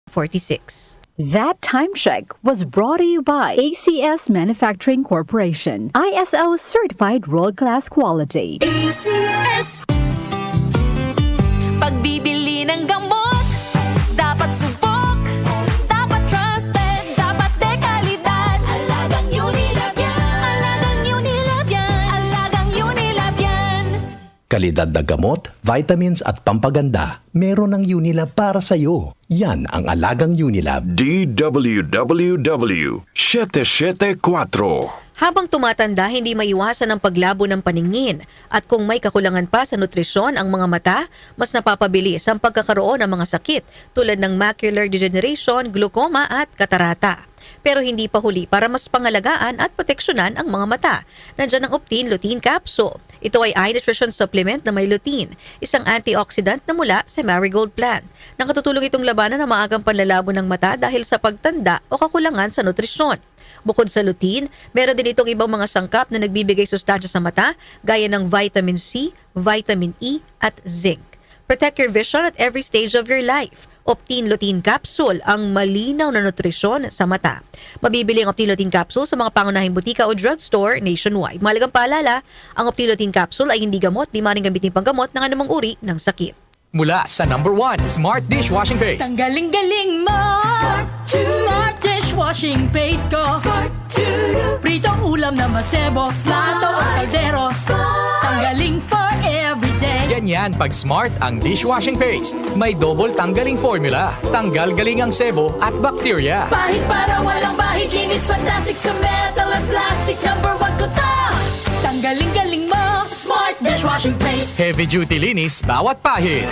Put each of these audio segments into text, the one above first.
46. That time check was brought to you by ACS Manufacturing Corporation, ISO certified world-class quality. ACS. Pagbibili ng gamot, dapat subok, dapat trusted, dapat dekalidad. Alagang Unilab yan. Alagang Unilab yan. Alagang Unilab yan. Kalidad na gamot, vitamins at pampaganda, meron ng Unilab para sa'yo. Yan ang alagang Unilab. DWWW 774. Habang tumatanda, hindi maiwasan ang paglabo ng paningin. At kung may kakulangan pa sa nutrisyon ang mga mata, mas napapabilis ang pagkakaroon ng mga sakit tulad ng macular degeneration, glaucoma at katarata. Pero hindi pa huli para mas pangalagaan at proteksyonan ang mga mata. Nandiyan ang Optin Lutein Capsule. Ito ay eye nutrition supplement na may lutein, isang antioxidant na mula sa marigold plant. Nakatutulong itong labanan ang maagang panlalabo ng mata dahil sa pagtanda o kakulangan sa nutrisyon. Bukod sa lutein, meron din itong ibang mga sangkap na nagbibigay sustansya sa mata gaya ng vitamin C, vitamin E at zinc. Protect your vision at every stage of your life. Optin Lutein Capsule, ang malinaw na nutrisyon sa mata. Mabibili ang Optin Lutein Capsule sa mga pangunahing butika o drugstore nationwide. Mahalagang paalala, ang Optin Lutein Capsule ay hindi gamot, di maaaring gamitin panggamot ng anumang uri ng sakit. Mula sa number 1, Smart Dishwashing Paste. Ang galing-galing mo. Smart dishwashing paste ko. Pritong ulam na masebo, plato o kaldero. Tanggaling for everyday. Ganyan pag Smart ang dishwashing paste. May double tanggaling formula. Tanggal galing ang sebo at bakterya. Bahid para walang bahid, linis fantastic sa metal at plastic. Number 1 ko to. Tanggaling-galing mo. Smart dishwashing paste. Heavy duty linis bawat pahid.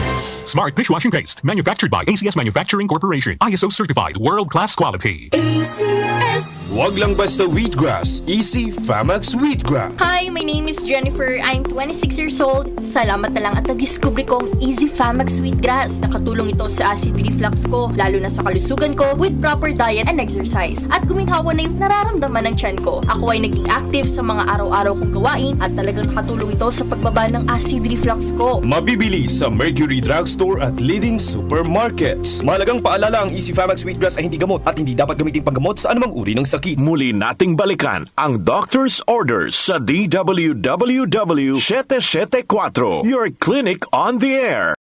Smart Dishwashing Paste, manufactured by ACS Manufacturing Corporation. ISO certified, world-class quality. ACS. Wag lang basta wheatgrass. Easy Famax Wheatgrass. Hi, my name is Jennifer. I'm 26 years old. Salamat na lang at na-discover ko ang Easy Famax Wheatgrass. Nakatulong ito sa acid reflux ko, lalo na sa kalusugan ko, with proper diet and exercise. At guminhawa na yung nararamdaman ng tiyan ko. Ako ay naging active sa mga araw-araw kong gawain at talagang nakatulong ito sa pagbaba ng acid reflux ko. Mabibili sa Mercury Drugstore at leading supermarkets. Mahalagang paalala, ang Easy Famax Wheatgrass ay hindi gamot at hindi dapat gamitin panggamot sa anumang uri ng sakit. Muli nating balikan ang doctor's orders sa DWWW 774, your clinic on the air.